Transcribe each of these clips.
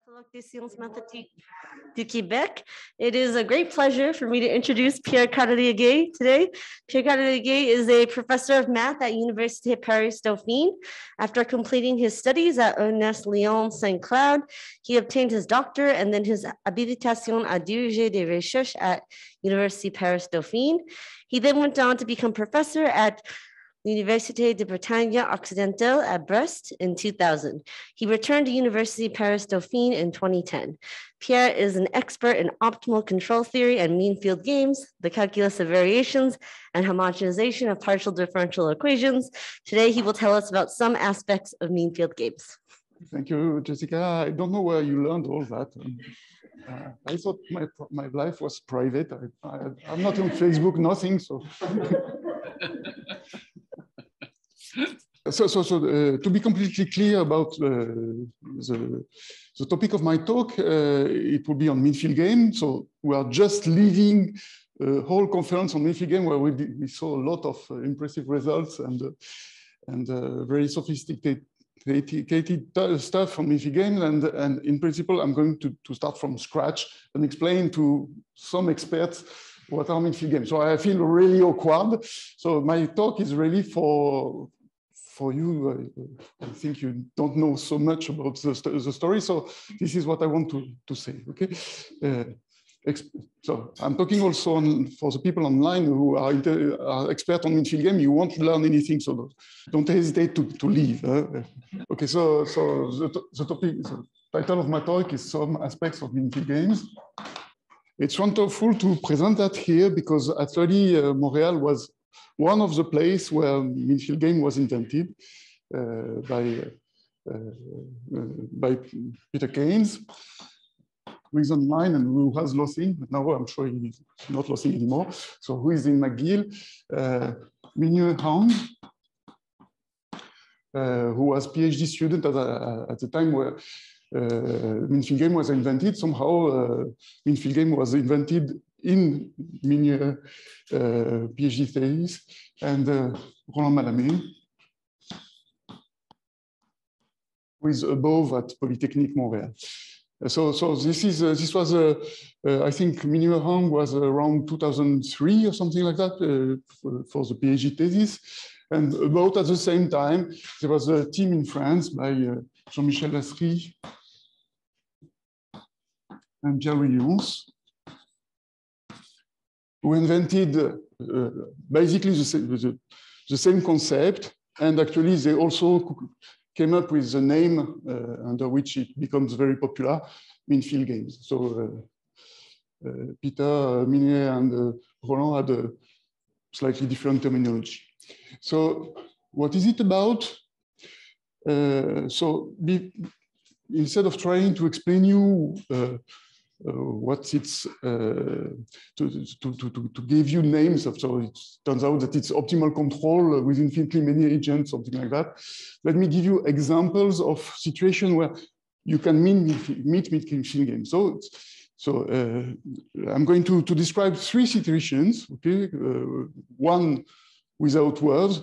Colloque des sciences mathématiques du Québec. It is a great pleasure for me to introduce Pierre Cardelier today. Pierre Cardelier is a professor of math at Université Paris-Dauphine. After completing his studies at ENS Lyon Saint Cloud, he obtained his doctorate and then his habilitation à diriger des recherches at Université Paris-Dauphine. He then went on to become professor at Université de Bretagne Occidentale at Brest in 2000. He returned to University Paris-Dauphine in 2010. Pierre is an expert in optimal control theory and mean field games, the calculus of variations, and homogenization of partial differential equations. Today, he will tell us about some aspects of mean field games. Thank you, Jessica. I don't know where you learned all that. I thought my life was private. I'm not on Facebook, nothing, so. To be completely clear about the topic of my talk, it will be on mean field game. So we are just leaving a whole conference on mean field game where we saw a lot of impressive results and very sophisticated stuff on mean field game. And in principle, I'm going to start from scratch and explain to some experts what are mean field games. So I feel really awkward. So my talk is really for you. I think you don't know so much about the story. So this is what I want to say, okay? So I'm talking also for the people online who are expert on mean field game. You won't learn anything, so don't hesitate to leave. Okay, so the title of my talk is Some Aspects of Mean Field Games. It's wonderful to present that here because actually Montreal was one of the places where mean field game was invented by Peter Keynes, who is online and who has Lossing, but now I'm sure he's not Lossing anymore. So who is in McGill? Mingyue Hong, who was PhD student at the time where mean field game was invented. Somehow mean field game was invented in Mingyue PhD thesis, and Roland Malamé, who is above at Polytechnique Montréal. So this was I think Mingyue Hong was around 2003 or something like that for the PhD thesis, and about at the same time there was a team in France by Jean-Michel Lasserie and Pierre Williams, who invented basically the same concept, and actually they also came up with the name under which it becomes very popular, mean field games. So Peter, Mingyue, and Roland had a slightly different terminology. So what is it about? Instead of trying to explain you what it's to give you names of, so it turns out that it's optimal control with infinitely many agents, something like that. Let me give you examples of situations where you can meet mean field games. So I'm going to describe three situations, okay? One without words,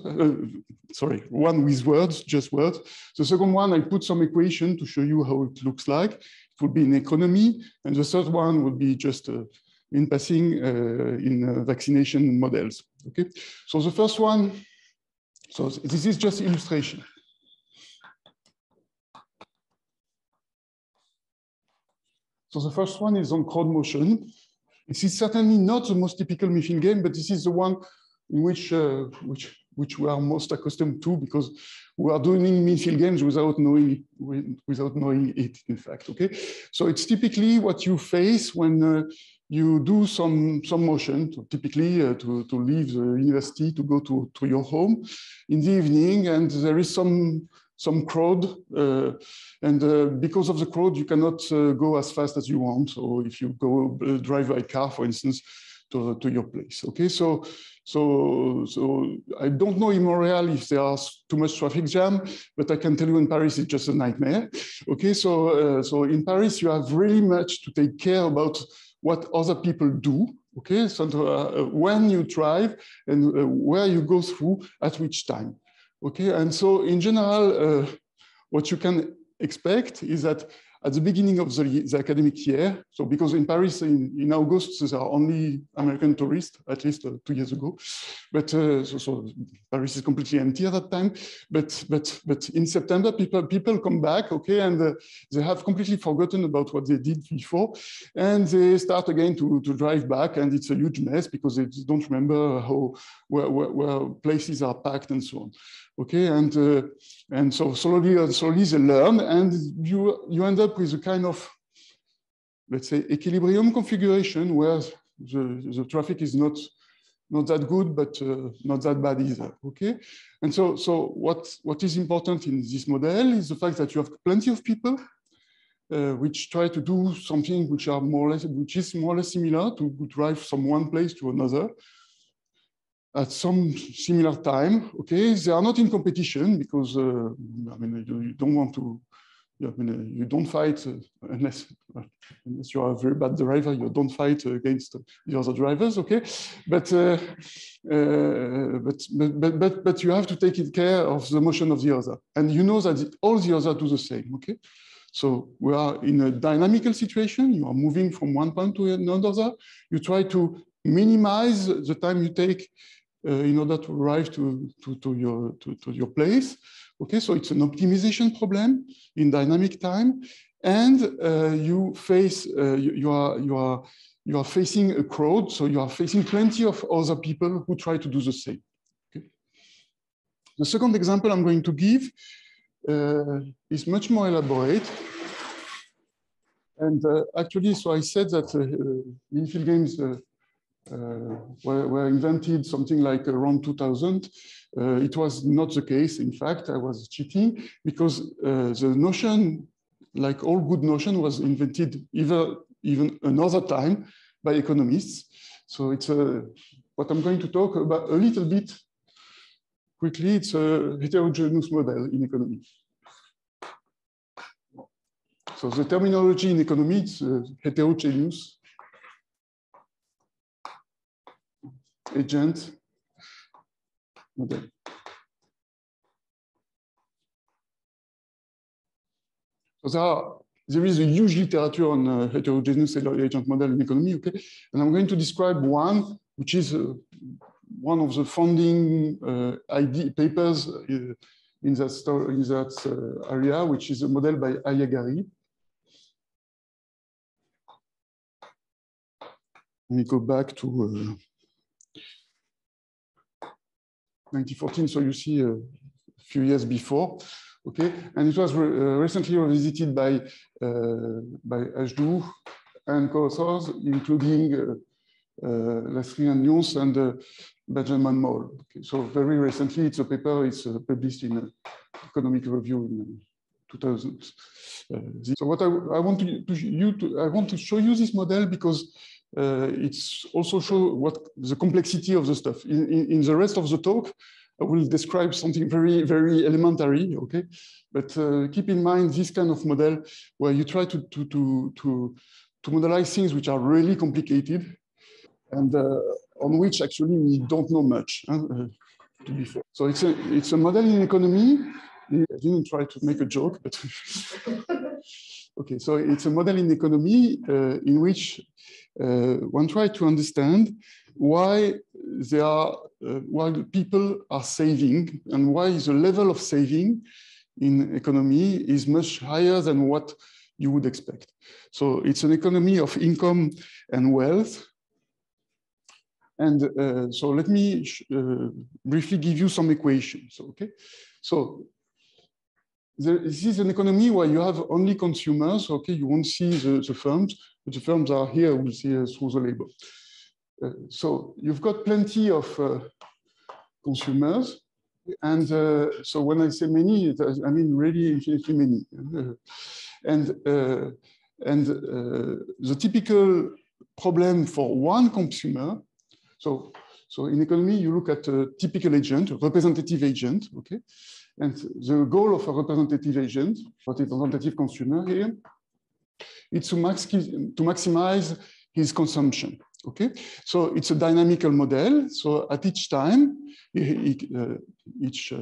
one with words, just words. The second one, I put some equation to show you how it looks like. It would be in economy, and the third one would be just in passing in vaccination models. Okay, so the first one, so this is just illustration. So the first one is on crowd motion. This is certainly not the most typical mean field game, but this is the one in which we are most accustomed to because we are doing mean field games without knowing it, in fact, okay? So it's typically what you face when you do some motion, typically to leave the university to go to your home in the evening, and there is some crowd, and because of the crowd, you cannot go as fast as you want. So if you go drive by car, for instance, to your place, okay? So I don't know in Montreal if there's too much traffic jam, but I can tell you in Paris it's just a nightmare. Okay, so in Paris you have really much to take care about what other people do. Okay, so when you drive and where you go through at which time. Okay, and so in general, what you can expect is that at the beginning of the academic year. So because in Paris, in August, there are only American tourists, at least 2 years ago. But so Paris is completely empty at that time. But in September, people come back, okay, and they have completely forgotten about what they did before. And they start again to drive back, and it's a huge mess because they don't remember where places are packed and so on. Okay, and so slowly they learn, and you end up with a kind of, let's say, equilibrium configuration where the traffic is not that good, but not that bad either. Okay, and so what is important in this model is the fact that you have plenty of people which try to do something which is more or less similar, to drive from one place to another at some similar time. Okay, they are not in competition because I mean, you don't want to. I mean, you don't fight unless you are a very bad driver. You don't fight against the other drivers. Okay, but you have to take care of the motion of the other, and you know that all the others do the same. Okay, so we are in a dynamical situation. You are moving from one point to another. You try to minimize the time you take in order to arrive to your place. Okay, so it's an optimization problem in dynamic time, and you are facing a crowd, so you are facing plenty of other people who try to do the same. Okay. The second example I'm going to give is much more elaborate. And actually, so I said that infill games were invented something like around 2000. It was not the case. In fact, I was cheating because the notion, like all good notion, was invented even another time by economists. So it's what I'm going to talk about a little bit quickly. It's a heterogeneous model in economy. So the terminology in economy is heterogeneous agent model. So there is a huge literature on heterogeneous agent model in economy, okay? And I'm going to describe one, which is one of the founding papers in that area, which is a model by Ayagari. Let me go back to 1914, so you see a few years before, okay? And it was recently revisited by Ajdou and co-authors, including Lasry and Nyons and Benjamin Moll. Okay, so very recently, it's a paper. It's published in Economic Review in 2000. So what I want to show you this model because it's also show what the complexity of the stuff. In the rest of the talk, I will describe something very, very elementary, okay? But keep in mind this kind of model where you try to modelize things which are really complicated and on which actually we don't know much to be fair. So it's a model in economy. I didn't try to make a joke, but okay. So it's a model in economy in which one tries to understand why people are saving and why the level of saving in economy is much higher than what you would expect. So it's an economy of income and wealth. And so let me briefly give you some equations, okay? So this is an economy where you have only consumers, okay? You won't see the firms, but the firms are here, we'll see through the label. So you've got plenty of consumers. And so when I say many, I mean really infinitely many. And the typical problem for one consumer, so in economy, you look at a typical agent, a representative agent, okay? And the goal of a representative agent, what is a representative consumer here, is to maximize his consumption, okay? So it's a dynamical model. So at each time, each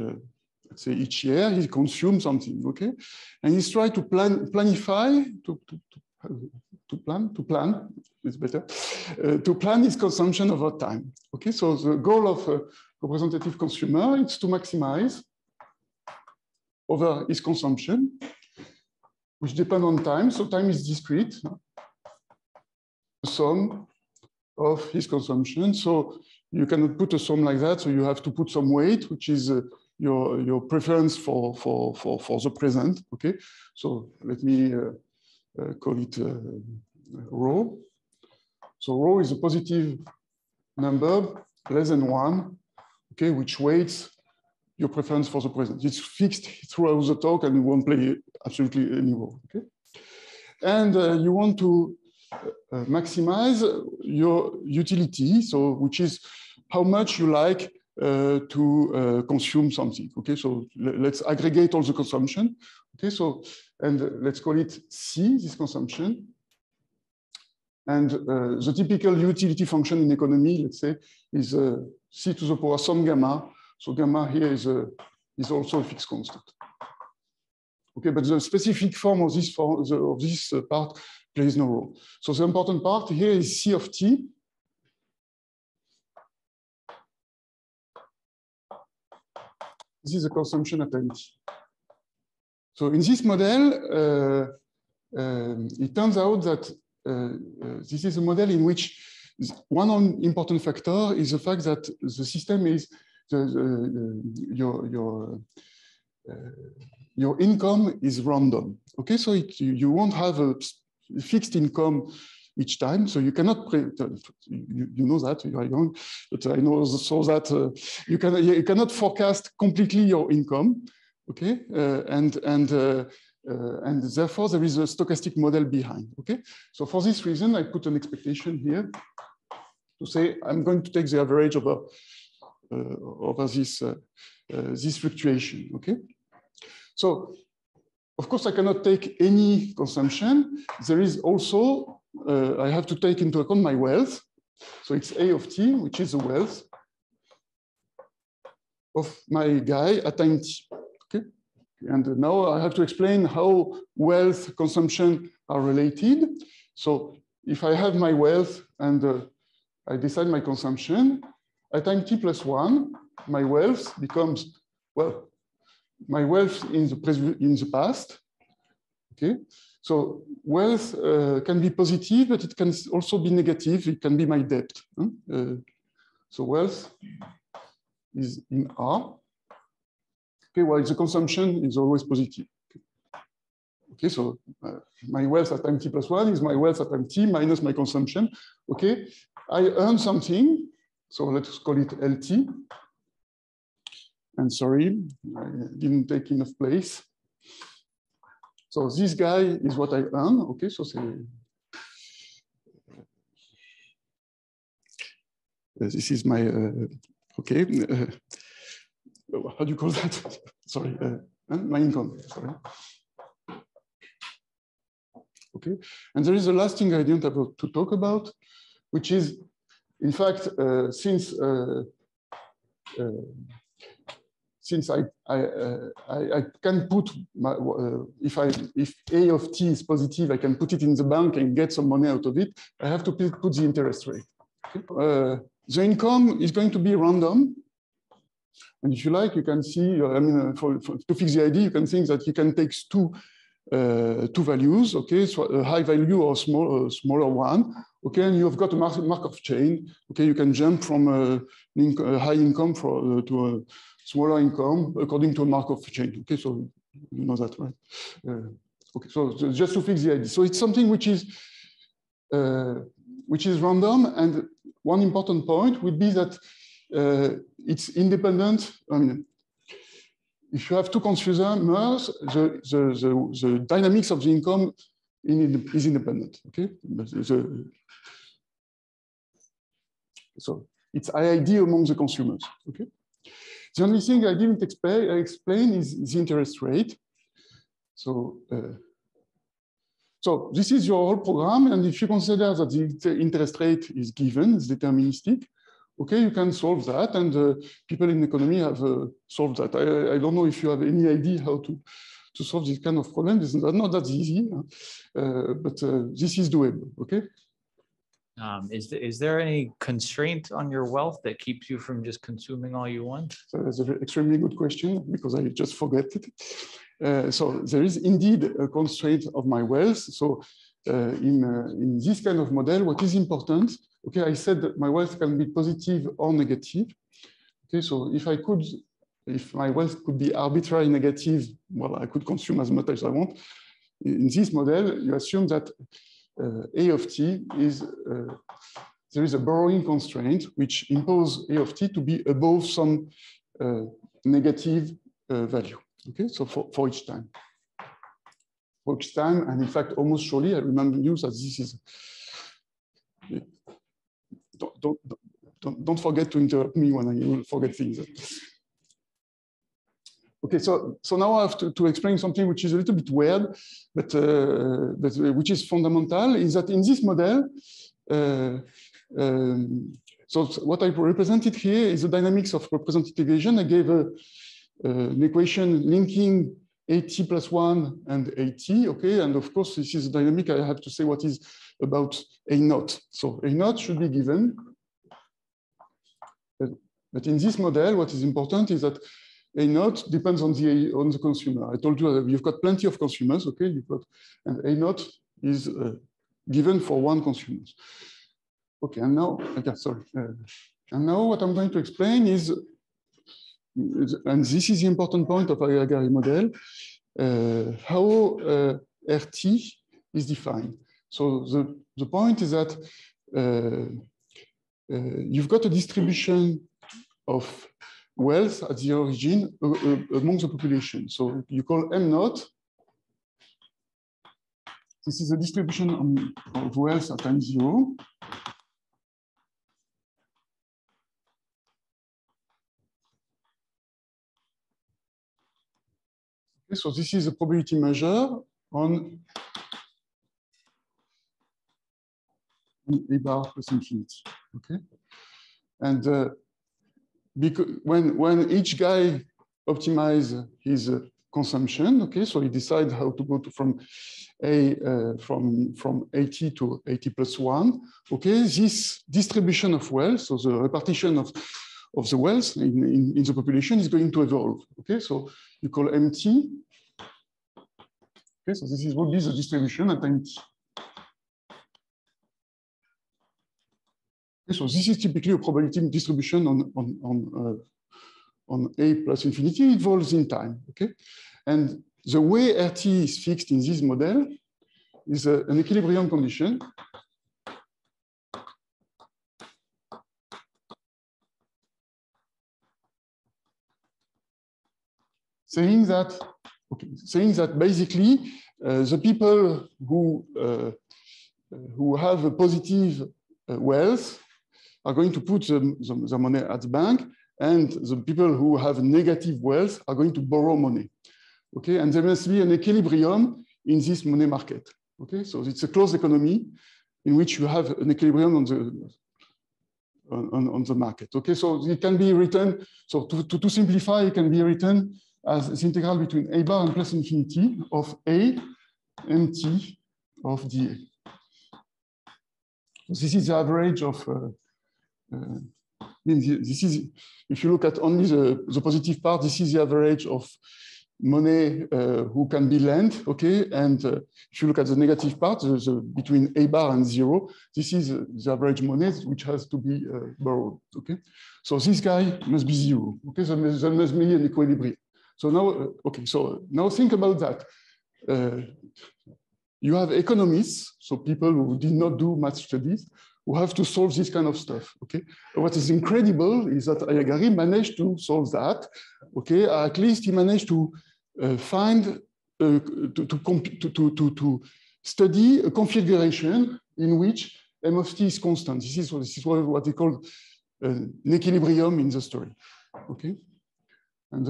let's say each year he consumes something, okay? And he's trying to planify, it's better, to plan his consumption over time, okay? So the goal of a representative consumer is to maximize over his consumption, which depend on time. So time is discrete, the sum of his consumption. So you cannot put a sum like that. So you have to put some weight, which is your preference for the present. Okay. So let me call it rho. So rho is a positive number less than 1, okay, which weights your preference for the present. It's fixed throughout the talk and it won't play absolutely any role. Okay. And you want to maximize your utility, so which is how much you like to consume something. Okay, so let's aggregate all the consumption. Okay, so and let's call it C, this consumption. And the typical utility function in economy, let's say, is C to the power some gamma. So gamma here is also a fixed constant. Okay, but the specific form of this part plays no role. So the important part here is C of t. This is the consumption at time t. So in this model, it turns out that this is a model in which one important factor is the fact that the system is your income is random. Okay, so you won't have a fixed income each time, so you cannot you know that you are young, but I know so that you cannot forecast completely your income. Okay, and therefore there is a stochastic model behind. Okay, so for this reason I put an expectation here to say I'm going to take the average over this fluctuation. Okay, so of course I cannot take any consumption. There is also I have to take into account my wealth. So it's A of t, which is the wealth of my guy at time t. Okay, and now I have to explain how wealth consumption are related. So if I have my wealth and I decide my consumption at time t plus 1, my wealth becomes, well, my wealth in the past. Okay, so wealth can be positive, but it can also be negative. It can be my debt. So wealth is in R. Okay, while the consumption is always positive. Okay, so my wealth at time t plus 1 is my wealth at time t minus my consumption. Okay, I earn something, so let's call it LT. And sorry, I didn't take enough place. So this guy is what I earn. Okay, so this is my okay. How do you call that? Sorry, my income. Sorry. Okay, and there is a last thing I didn't have to talk about, which is, in fact, since I can put my, if A of t is positive, I can put it in the bank and get some money out of it. I have to put the interest rate. Okay. The income is going to be random. And if you like, you can see, I mean, to fix the idea, you can think that you can take two values, okay, so a high value or smaller one, okay, and you've got a Markov chain, okay, you can jump from a high income to a smaller income according to a Markov chain, okay, so you know that, right? Okay, so just to fix the idea. So it's something which is random, and one important point would be that it's independent. I mean, if you have two consumers, the dynamics of the income is independent. Okay, so it's IID among the consumers. Okay, the only thing I didn't explain is the interest rate. So, so this is your whole program, and if you consider that the interest rate is given, it's deterministic. okay, you can solve that, and people in economy have solved that. I don't know if you have any idea how to solve this kind of problem. It's not that easy, but this is doable, okay? Is there any constraint on your wealth that keeps you from just consuming all you want? So that's an extremely good question because I just forgot it. So there is indeed a constraint of my wealth. So in this kind of model, what is important, okay, I said that my wealth can be positive or negative. Okay, so if my wealth could be arbitrarily negative, well, I could consume as much as I want. In this model, you assume that A of t is, there is a borrowing constraint which imposes A of t to be above some negative value. Okay, so for each time. For each time, and in fact, almost surely, I remember you that this is, don't forget to interrupt me when I forget things. Okay, so now I have to explain something which is a little bit weird, but which is fundamental, is that in this model, so what I represented here is the dynamics of representative evasion. I gave an equation linking AT plus 1 and AT, okay? And of course, this is a dynamic. I have to say what is about A naught. So A naught should be given. But in this model, what is important is that A naught depends on the consumer. I told you that you've got plenty of consumers, okay? And A naught is given for one consumer. Okay, and now, okay, sorry. And now what I'm going to explain is, and this is the important point of Agari model, how RT is defined. So the point is that you've got a distribution of wealth at the origin among the population. So you call M naught. This is a distribution of wealth at time 0. Okay, so this is a probability measure on A bar plus infinity. Okay, and because when each guy optimizes his consumption, okay, so he decides how to go from AT to AT plus 1. Okay, this distribution of wealth, so the repartition of the wealth in the population is going to evolve. Okay, so you call MT. Okay, so this would be the distribution at time t. Okay, so this is typically a probability distribution on A plus infinity. It evolves in time. Okay, and the way RT is fixed in this model is an equilibrium condition. Saying that basically the people who have a positive wealth are going to put the money at the bank, and the people who have negative wealth are going to borrow money. Okay, and there must be an equilibrium in this money market. Okay, so it's a closed economy in which you have an equilibrium on the market. Okay, so it can be written. So to simplify, it can be written as the integral between A bar and plus infinity of A MT of dA. This is the average of, this is, if you look at only the positive part, this is the average of money who can be lent, okay? And if you look at the negative part, between A bar and 0, this is the average money which has to be borrowed, okay? So this guy must be 0, okay? So there must be an equilibrium. So now, okay, so now think about that. You have economists, so people who did not do math studies, who have to solve this kind of stuff, okay? What is incredible is that Ayagari managed to solve that, okay? At least he managed to find, to study a configuration in which M of t is constant. This is what they call an equilibrium in the story, okay? And,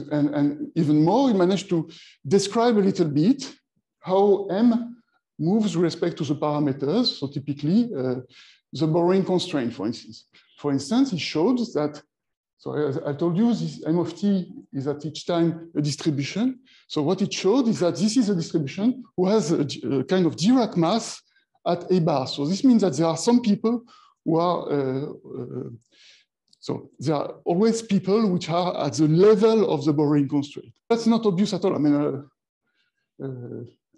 and even more, he managed to describe a little bit how M moves with respect to the parameters. So typically, the borrowing constraint, for instance. For instance, it shows that, so as I told you, this M of t is at each time a distribution. So what it showed is that this is a distribution who has a kind of Dirac mass at a bar. So this means that there are some people who are, so there are always people which are at the level of the borrowing constraint. That's not obvious at all. I mean,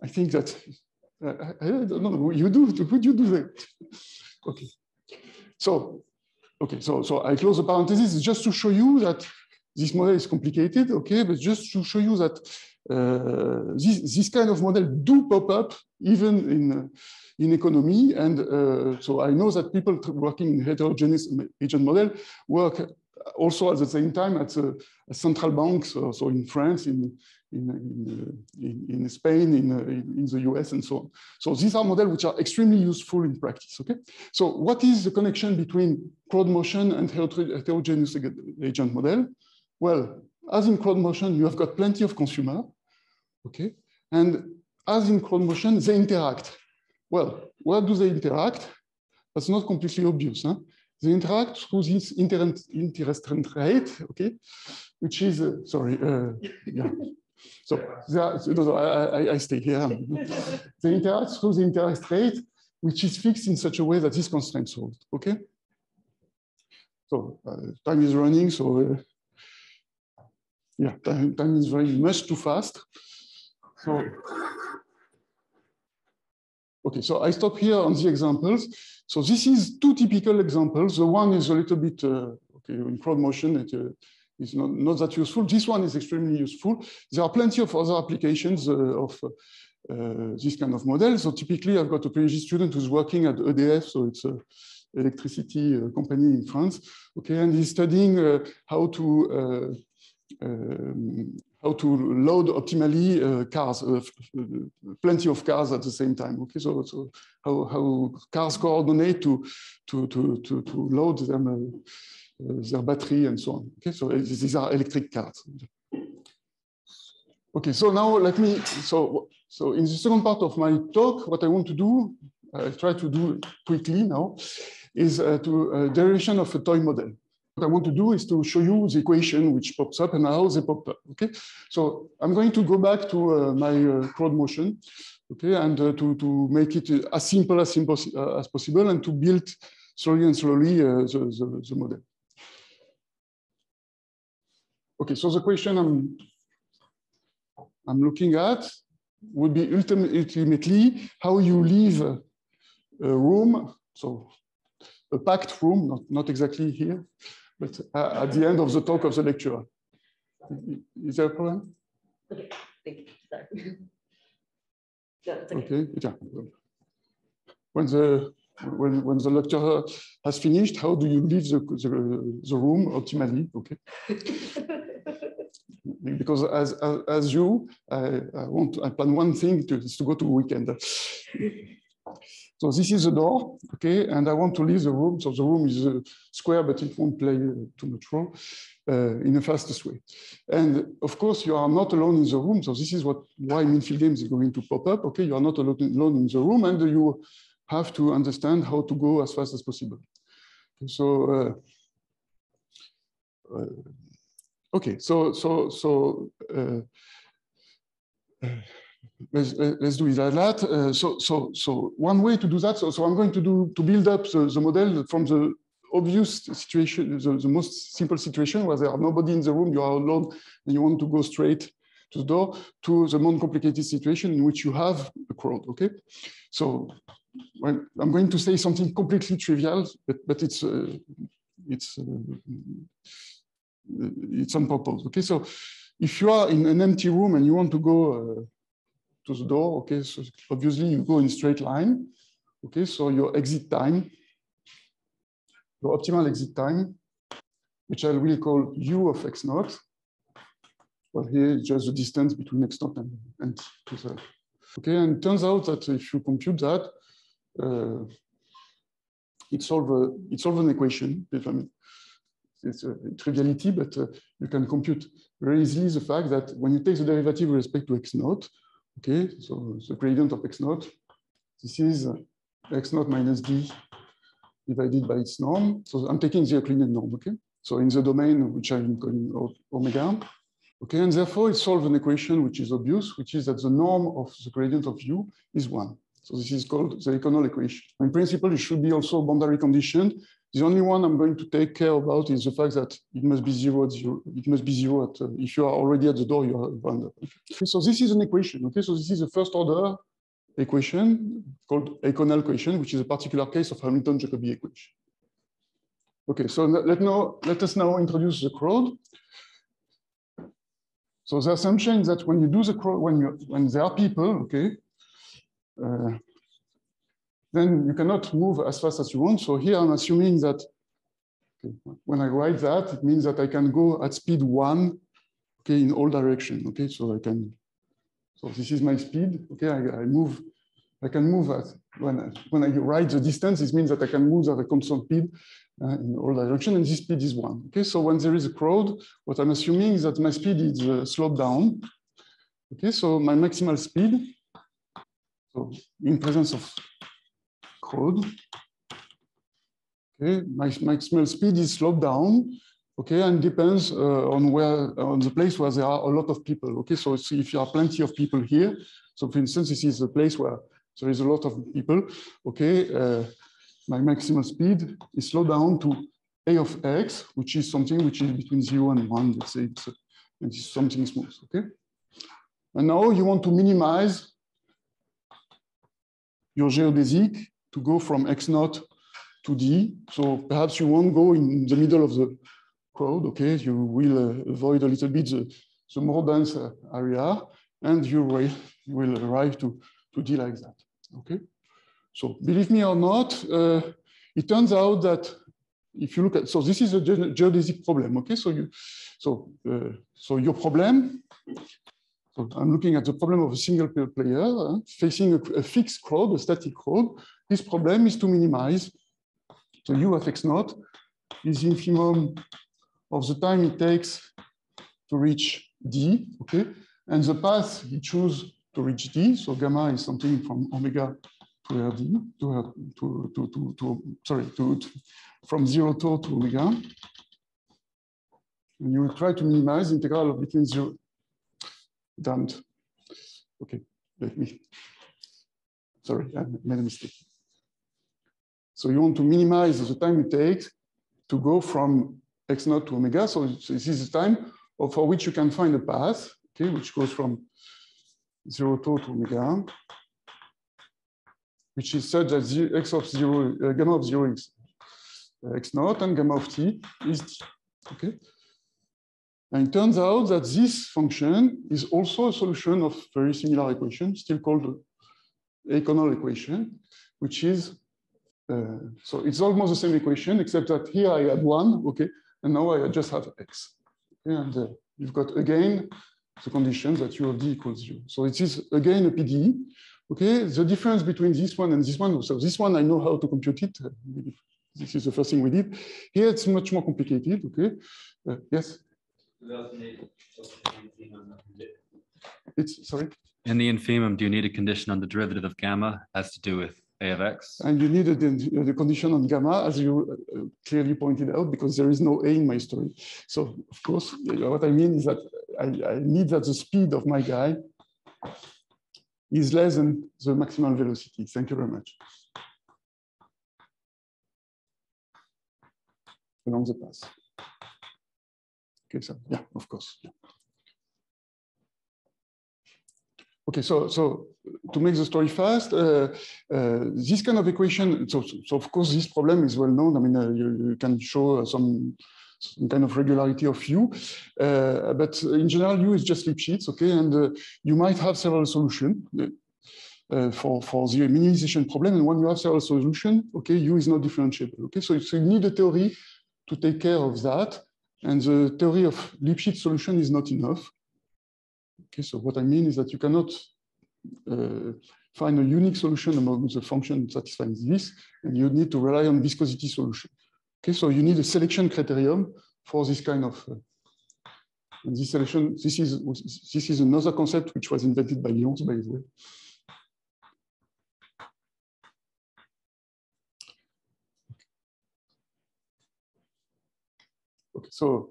I think that, I don't know, you do, would you do that? Okay. So, okay, so I close the parenthesis just to show you that this model is complicated, okay, but just to show you that this kind of model do pop up even in economy. And so I know that people working in heterogeneous agent model work also at the same time at central banks, so in France, in Spain, in the US, and so on. So these are models which are extremely useful in practice, okay? So what is the connection between crowd motion and heterogeneous agent model? Well, as in crowd motion, you have got plenty of consumer, okay? And as in crowd motion, they interact. Well, where do they interact? That's not completely obvious, huh? They interact through this interest rate, okay? Which is, yeah. So I stay here. They interact through the interest rate, which is fixed in such a way that this constraint solved, okay? So time is running, so yeah, time is running much too fast. So, okay, so I stop here on the examples. So this is two typical examples. The one is a little bit, okay, in crowd motion, it is not that useful. This one is extremely useful. There are plenty of other applications of this kind of model. So typically, I've got a PhD student who's working at EDF, so it's an electricity company in France, okay, and he's studying how to load optimally cars, plenty of cars at the same time. Okay, so how cars coordinate to load them, their battery and so on. Okay, so these are electric cars. Okay, so now let me, so in the second part of my talk, what I want to do, I try to do quickly now, is derivation of a toy model. What I want to do is to show you the equation which pops up and how they pop up. Okay, so I'm going to go back to my crowd motion, okay, and to make it as simple as possible and to build slowly and slowly the model. Okay, so the question I'm looking at would be ultimately how you leave a room, so a packed room, not exactly here, but at the end of the talk of the lecturer. Is there a problem? Okay, thank you. Sorry. No, it's okay. Yeah. When the lecturer has finished, how do you leave the room optimally? Okay. Because as you, I plan one thing is to go to weekend. So this is the door, okay, and I want to leave the room. So the room is square, but it won't play too much role in the fastest way. And of course, you are not alone in the room. So this is why Minfield Games is going to pop up. Okay, you are not alone in the room, and you have to understand how to go as fast as possible. So okay, so let's do it like that. So one way to do that. So I'm going to build up the model from the obvious situation, the most simple situation where there are nobody in the room, you are alone, and you want to go straight to the door, to the more complicated situation in which you have a crowd. Okay, so I'm going to say something completely trivial, but it's on purpose. Okay, so if you are in an empty room and you want to go to the door, okay, so obviously you go in straight line. Okay, so your exit time, your optimal exit time, which I will call U of x naught. Well, here is just the distance between x naught and T. Okay, and it turns out that if you compute that, it solves an equation. I mean, it's a triviality, but you can compute very easily the fact that when you take the derivative with respect to x naught, okay, so the gradient of x naught, This is x naught minus d divided by its norm. So I'm taking the Euclidean norm, okay? So in the domain, which I'm calling omega. Okay, and therefore it solves an equation which is obvious, which is that the norm of the gradient of u is 1. So this is called the Econol equation. In principle, it should be also boundary conditioned. The only one I'm going to take care about is the fact that it must be 0 at 0. It must be 0 at, if you are already at the door, you are bounded. Okay, so this is an equation. Okay, so this is a first order equation called Econol equation, which is a particular case of Hamilton-Jacobi equation. Okay, so let us now introduce the crowd. So the assumption is that when you do the crowd, when there are people, okay, then you cannot move as fast as you want. So here I'm assuming that okay, when I write that, it means that I can go at speed 1, okay, in all directions. Okay, so I can. So this is my speed. Okay, I can move at when I write the distance. This means that I can move at a constant speed in all directions, and this speed is 1. Okay, so when there is a crowd, what I'm assuming is that my speed is slowed down. Okay, so my maximal speed, so in presence of crowd, okay, my maximal speed is slowed down. Okay, and depends on the place where there are a lot of people. Okay, so if you have plenty of people here, so for instance, this is a place where there is a lot of people. Okay, my maximal speed is slowed down to a of x, which is something which is between 0 and 1. Let's say it's something smooth. Okay, and now you want to minimize your geodesic to go from x naught to d. So perhaps you won't go in the middle of the crowd. Okay, you will avoid a little bit the more dense area, and you will arrive to d like that. Okay, so believe me or not, it turns out that if you look at, so this is a geodesic problem. Okay, so your problem. So I'm looking at the problem of a single player facing a fixed crowd, a static crowd. This problem is to minimize. So u of x naught is the infimum of the time it takes to reach d, okay? And the path you choose to reach d, so gamma is something from omega to rd, from 0 to omega. And you will try to minimize the integral of between 0. Damned. Okay, let me. Sorry, I made a mistake. So you want to minimize the time it takes to go from x naught to omega. So this is the time for which you can find a path, okay, which goes from 0 to omega, which is such that gamma of 0 is x naught and gamma of t is t. Okay. And it turns out that this function is also a solution of very similar equation, still called the Econol equation, which is, so it's almost the same equation, except that here I had 1, okay, and now I just have x. Okay, and you've got again the condition that u of d equals 0. So it is again a PDE. Okay, the difference between this one and this one, so this one I know how to compute it. This is the first thing we did. Here it's much more complicated, okay? Yes? It's, sorry? In the infimum, do you need a condition on the derivative of gamma has to do with a of x? And you needed the condition on gamma, as you clearly pointed out, because there is no a in my story. So, of course, what I mean is that I need that the speed of my guy is less than the maximal velocity. Thank you very much. Along the path. Okay, so yeah, of course. Yeah. Okay, so to make the story fast, this kind of equation, so of course this problem is well known. I mean, you can show some kind of regularity of u, but in general, u is just Lipschitz, okay, and you might have several solutions for the minimization problem, and when you have several solutions, okay, u is not differentiable, okay, so you need a theory to take care of that. And the theory of Lipschitz solution is not enough. Okay, so what I mean is that you cannot find a unique solution among the function satisfying this, and you need to rely on viscosity solution. Okay, so you need a selection criterion for this kind of. And this selection, this is another concept which was invented by Lyons, by the way. Okay, so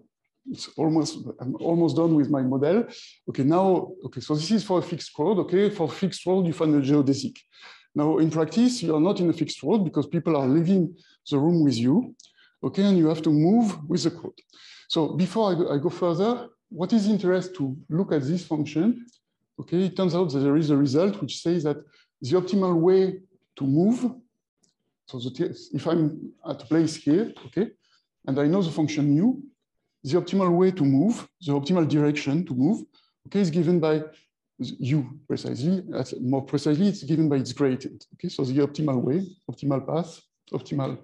I'm almost done with my model. Okay, now, okay, so this is for a fixed road. Okay, for fixed road, you find a geodesic. Now, in practice, you are not in a fixed road because people are leaving the room with you. Okay, and you have to move with the crowd. So before I go further, what is interest to look at this function? Okay, it turns out that there is a result which says that the optimal way to move. So if I'm at a place here, okay, and I know the function u, the optimal way to move, the optimal direction to move, okay, is given by u precisely. More precisely, it's given by its gradient. Okay, so the optimal way, optimal path, optimal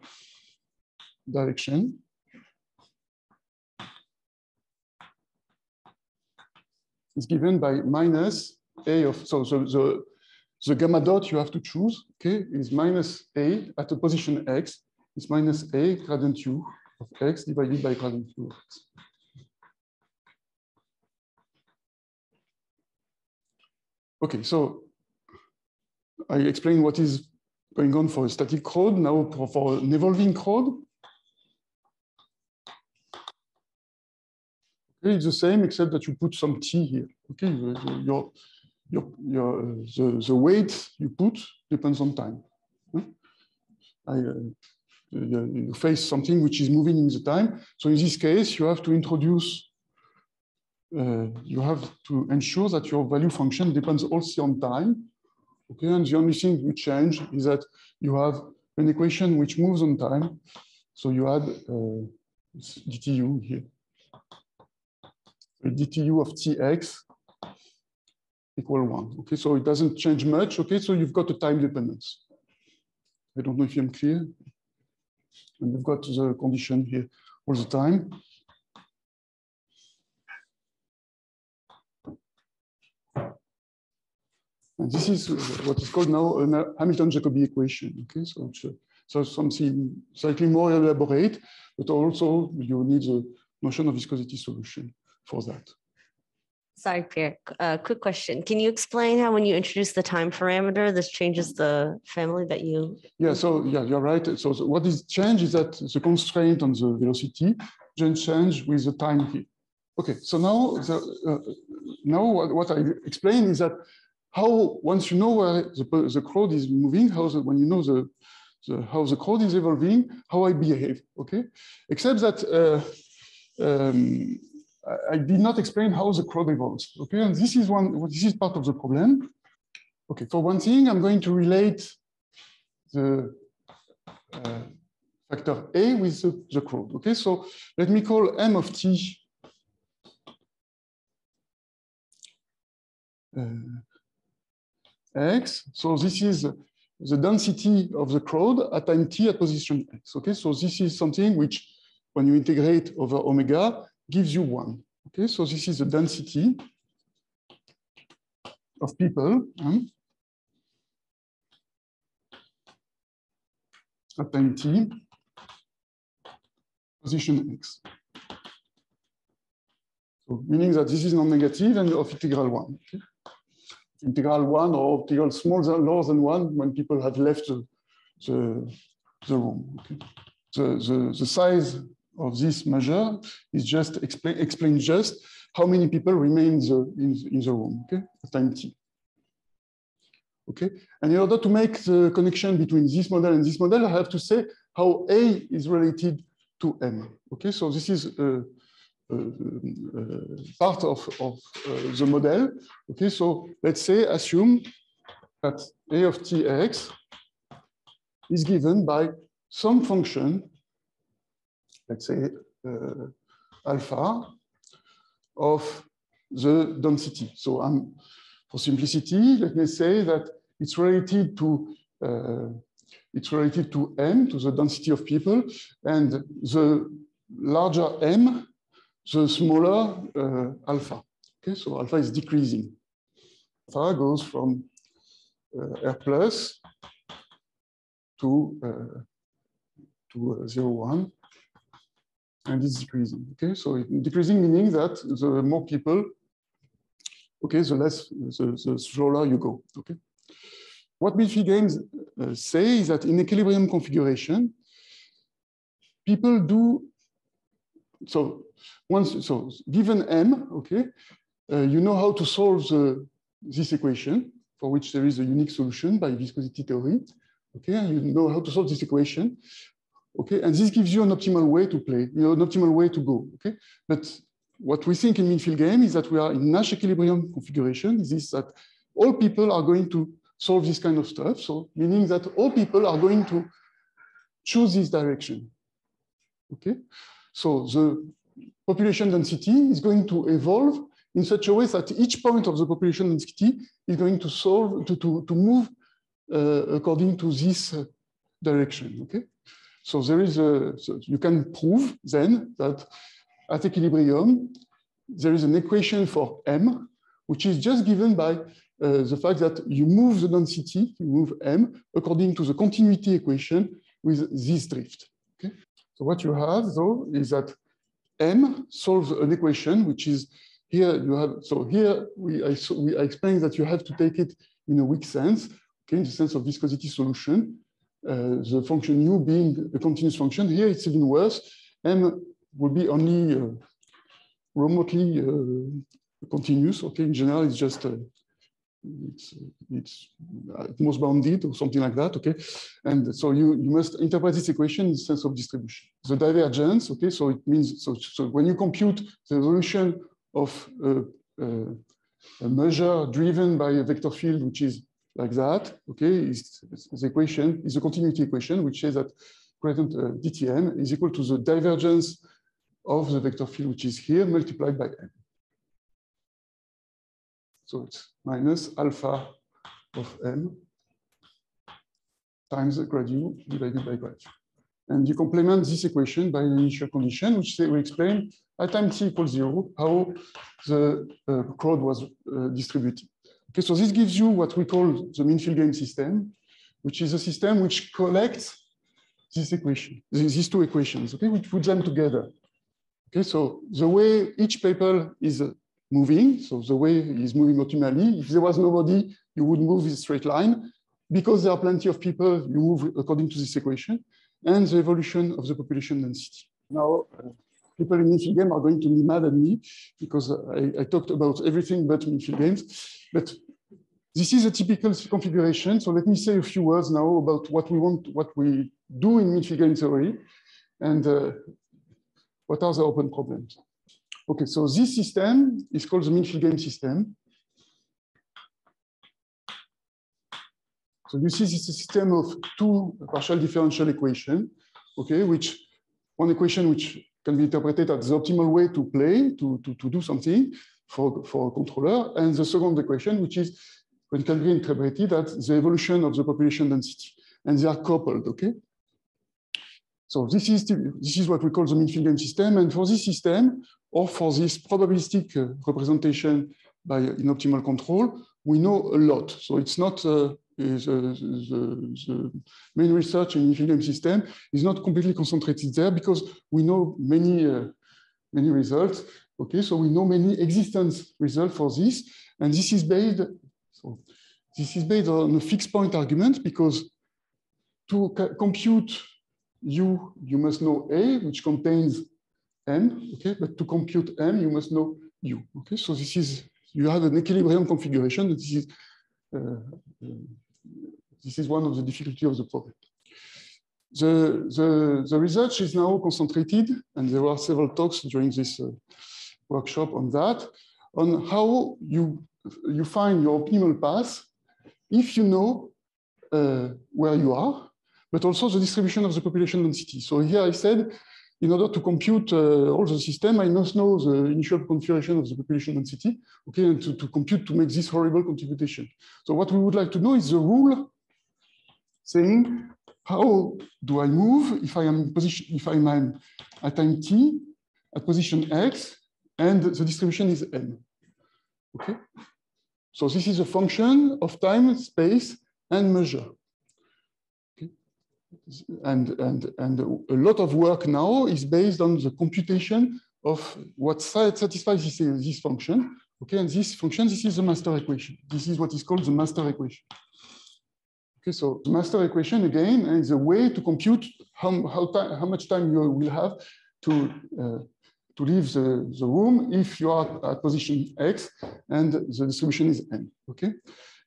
direction is given by minus a of, so the gamma dot you have to choose, okay, is minus a at a position x, is minus a gradient u of x divided by gradient u of x. Okay, so I explained what is going on for a static crowd. Now for an evolving crowd, okay, it's the same except that you put some t here. Okay, the weight you put depends on time. You face something which is moving in the time. So in this case, you have to introduce, you have to ensure that your value function depends also on time. Okay, and the only thing you change is that you have an equation which moves on time. So you add dtu here. dtu of tx equal 1. Okay, so it doesn't change much. Okay, so you've got a time dependence. I don't know if I'm clear. And you've got the condition here all the time. And this is what is called now a Hamilton-Jacobi equation. Okay, so something slightly more elaborate, but also you need the notion of viscosity solution for that. Sorry, Pierre, quick question. Can you explain how when you introduce the time parameter, this changes the family that you... Yeah, so yeah, you're right. So what is changed is that the constraint on the velocity just change with the time here. Okay, so now, what I explain is that how, once you know where the crowd is moving, when you know how the crowd is evolving, how I behave, okay? Except that I did not explain how the crowd evolves, okay? And this is part of the problem. Okay, for one thing, I'm going to relate the factor A with the crowd, okay? So let me call m of t x. So this is the density of the crowd at time t at position x, okay? So this is something which, when you integrate over omega, gives you 1. Okay, so this is the density of people at time t, position x. So meaning that this is non-negative and of integral 1. Okay? Integral 1 or integral smaller than 1 when people have left the room. Okay? The size of this measure is just explain just how many people remain in the room, okay, at time t. Okay, and in order to make the connection between this model and this model, I have to say how A is related to M. Okay, so this is part of the model. Okay, so let's say assume that A of tx is given by some function, let's say alpha of the density. So for simplicity, let me say that it's related to m, to the density of people, and the larger m, the smaller alpha. Okay, so alpha is decreasing. Alpha goes from R plus to 0, 1. And it's decreasing. Okay, so decreasing meaning that the more people, okay, the slower you go. Okay, what Milfy games say is that in equilibrium configuration, people do so given M, okay, you know how to solve this equation for which there is a unique solution by viscosity theory. Okay, and you know how to solve this equation. Okay, and this gives you an optimal way to play, an optimal way to go. Okay, but what we think in mean-field game is that we are in Nash equilibrium configuration. Is that all people are going to solve this kind of stuff. So meaning that all people are going to choose this direction. Okay, so the population density is going to evolve in such a way that each point of the population density is going to solve to move according to this direction. Okay, so there is so you can prove then that at equilibrium there is an equation for M, which is just given by the fact that you move the density, you move M according to the continuity equation with this drift. Okay, so what you have though is that M solves an equation which is here you have. So here I explained that you have to take it in a weak sense. Okay, in the sense of viscosity solution, the function u being a continuous function. Here it's even worse. M will be only remotely continuous. Okay, in general, it's just it's at most bounded or something like that. Okay, and so you must interpret this equation in the sense of distribution. The divergence. Okay, so it means so when you compute the resolution of a measure driven by a vector field, which is like that, okay, the equation is a continuity equation, which says that gradient dTm is equal to the divergence of the vector field, which is here, multiplied by m. So it's minus alpha of m times the grad u divided by grad u. And you complement this equation by an initial condition, which we explain at time t equals 0, how the crowd was distributed. Okay, so this gives you what we call the mean field game system, which is a system which collects this equation, these two equations, okay, which put them together. Okay, so the way each people is moving, so the way is moving optimally, if there was nobody, you would move in a straight line. Because there are plenty of people, you move according to this equation, and the evolution of the population density. Now, people in mean field game are going to be mad at me because I talked about everything but mean field games. But this is a typical configuration. So let me say a few words now about what we do in mean field game theory, and what are the open problems. Okay, so this system is called the mean field game system. So you see this is a system of two partial differential equations, okay, one equation which can be interpreted as the optimal way to play, to do something for a controller, and the second equation, which can be interpreted as the evolution of the population density. And they are coupled, okay? So this is what we call the mean field game system. And for this system, or for this probabilistic representation by inoptimal control, we know a lot. So it's not the main research in mean field game system is not completely concentrated there because we know many results. Okay, so we know many existence results for this, and this is based. So this is based on a fixed point argument because to compute u, you must know A, which contains m. Okay, but to compute m, you must know u. Okay, so this is you have an equilibrium configuration. This is one of the difficulties of the problem. The research is now concentrated, and there were several talks during this workshop on that, on how you find your optimal path if you know where you are, but also the distribution of the population density. So here I said, in order to compute all the system, I must know the initial configuration of the population density, okay, and to make this horrible computation. So what we would like to know is the rule saying, how do I move if I am in position, if I'm at time t at position x, and the distribution is m. Okay, so this is a function of time, space, and measure. Okay, and a lot of work now is based on the computation of what satisfies this function. Okay, and this function, this is the master equation. This is what is called the master equation. Okay, so the master equation again is a way to compute how much time you will have to leave the room if you are at position X and the distribution is N, okay?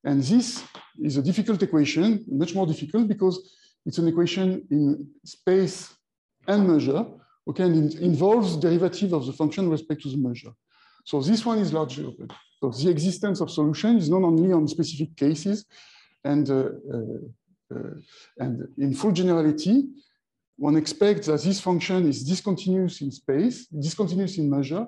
And this is a difficult equation, much more difficult because it's an equation in space and measure, okay? And it involves derivative of the function with respect to the measure. So this one is largely open. So the existence of solution is known only on specific cases, and in full generality, one expects that this function is discontinuous in space, discontinuous in measure,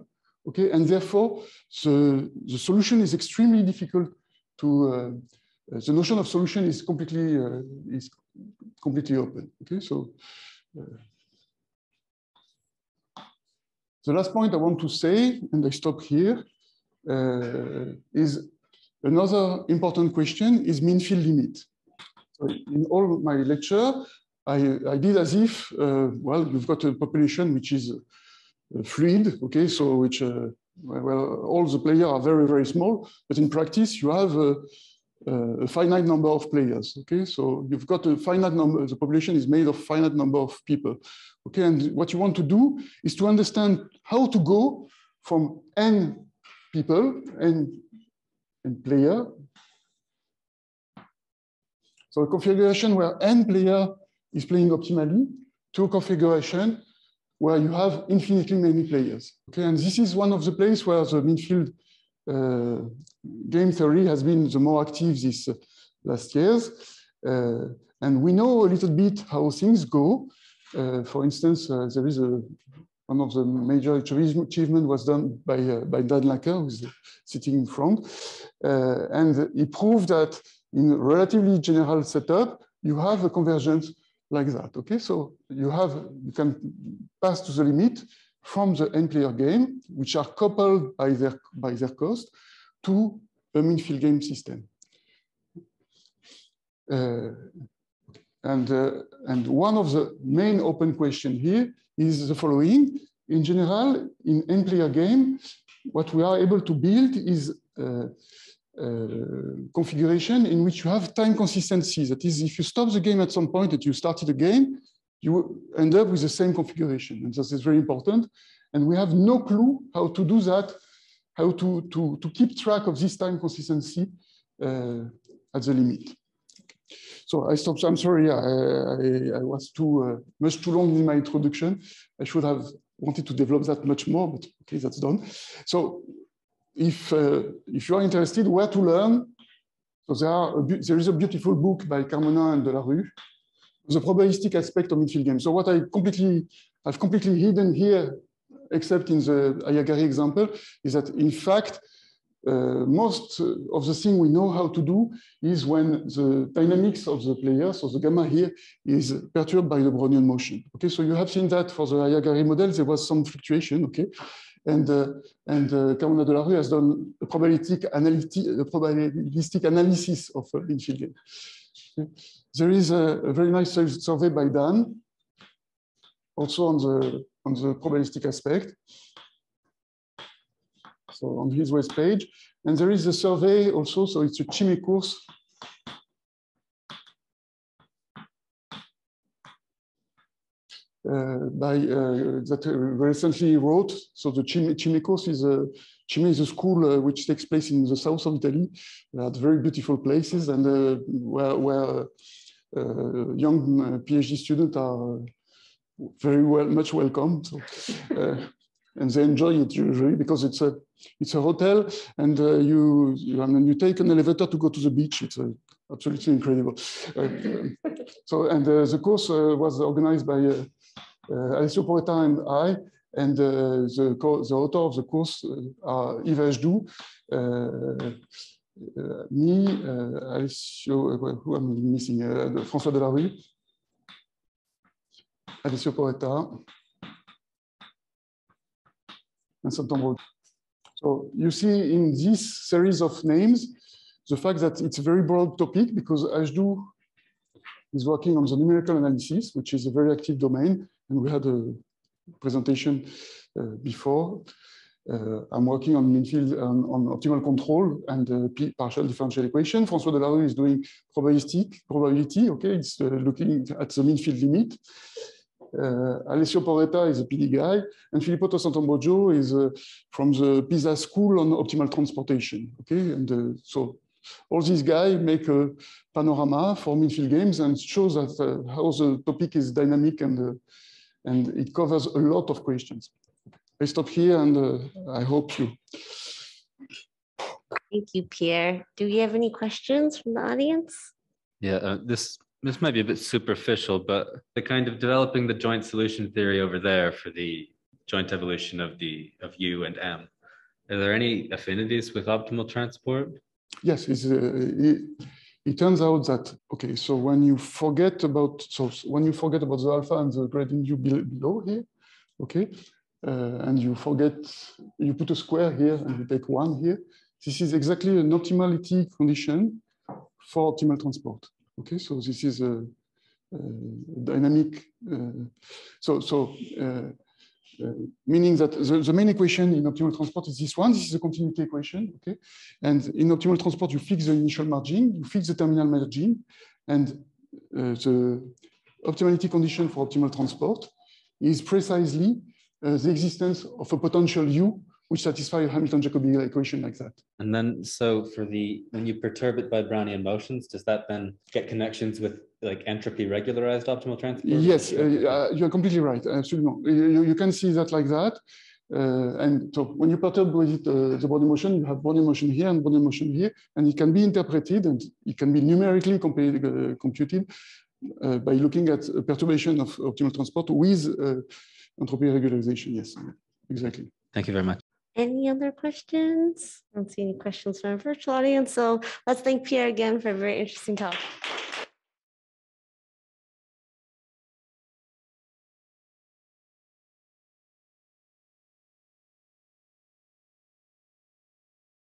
okay, and therefore the solution is extremely difficult to. The notion of solution is completely open. Okay, so. The last point I want to say, and I stop here, is another important question is mean field limit. So in all my lecture, I did as if, well, you've got a population which is fluid, okay, so which, well, all the players are very, very small, but in practice, you have a finite number of players, okay? So you've got a finite number, the population is made of finite number of people, okay? And what you want to do is to understand how to go from n people and player. So a configuration where n player is playing optimally to a configuration where you have infinitely many players, okay? And this is one of the places where the mean field game theory has been the more active these last years. And we know a little bit how things go. For instance, there is one of the major achievements was done by Dan Lacker, who's sitting in front. And he proved that in a relatively general setup, you have a convergence like that, okay? So you can pass to the limit from the n-player game, which are coupled by their cost, to a mean field game system. And one of the main open questions here is the following. In general, in n-player game, what we are able to build is configuration in which you have time consistency. That is, if you stop the game at some point that you started a game, you end up with the same configuration. And this is very important. And we have no clue how to do that, how to keep track of this time consistency at the limit. So I stopped. I'm sorry, I was much too long in my introduction. I should have wanted to develop that much more, but okay, that's done. So if you are interested where to learn, so there is a beautiful book by Carmonin and Delarue, the probabilistic aspect of midfield game. So what I've completely hidden here, except in the Ayagari example, is that in fact, most of the thing we know how to do is when the dynamics of the player, so the gamma here, is perturbed by the Brownian motion. Okay, so you have seen that for the Ayagari model, there was some fluctuation, okay? And Carmonin Delarue has done a probabilistic analysis of midfield game. Okay. There is a very nice survey by Dan, also on the probabilistic aspect. So on his web page, and there is a survey also. So it's a Chimay course. That recently wrote. So the Chimay course is a school which takes place in the south of Italy, at very beautiful places, and where young PhD students are much welcome. So, and they enjoy it usually because it's a hotel, and you take an elevator to go to the beach. It's absolutely incredible. The course was organized by Alessio Porretta and I, and the author of the course are Yves Ajdou, me, Alessio, who I'm missing, François Delarue, Alessio Porretta, and September. So you see in this series of names, the fact that it's a very broad topic because Ajdou is working on the numerical analysis, which is a very active domain. And we had a presentation before. I'm working on mean field, on optimal control and partial differential equation. François Delarue is doing probability. Okay, it's looking at the mean field limit. Alessio Porretta is a PD guy, and Filippo Sant'Ambrogio is from the PISA School on Optimal Transportation. Okay, and so all these guys make a panorama for midfield games and shows that how the topic is dynamic and it covers a lot of questions. I stop here, and I hope you. Thank you, Pierre. Do we have any questions from the audience? Yeah, this might be a bit superficial, but the kind of developing the joint solution theory over there for the joint evolution of U and M. Are there any affinities with optimal transport? Yes, it turns out that, okay, so when you forget about the alpha and the gradient U below here, okay, and you put a square here and you take 1 here, this is exactly an optimality condition for optimal transport. Okay, so this is a dynamic, meaning that the main equation in optimal transport is this one. This is a continuity equation, okay? And in optimal transport, you fix the initial margin, you fix the terminal margin, and the optimality condition for optimal transport is precisely the existence of a potential U which satisfies a Hamilton-Jacobi equation like that. And then, so for when you perturb it by Brownian motions, does that then get connections with like entropy regularized optimal transport? Yes, you're completely right. Absolutely. You can see that like that. And so when you perturb with the body motion, you have body motion here and body motion here, and it can be interpreted and it can be numerically computed by looking at a perturbation of optimal transport with entropy regularization. Yes, exactly. Thank you very much. Any other questions? I don't see any questions from our virtual audience. So let's thank Pierre again for a very interesting talk.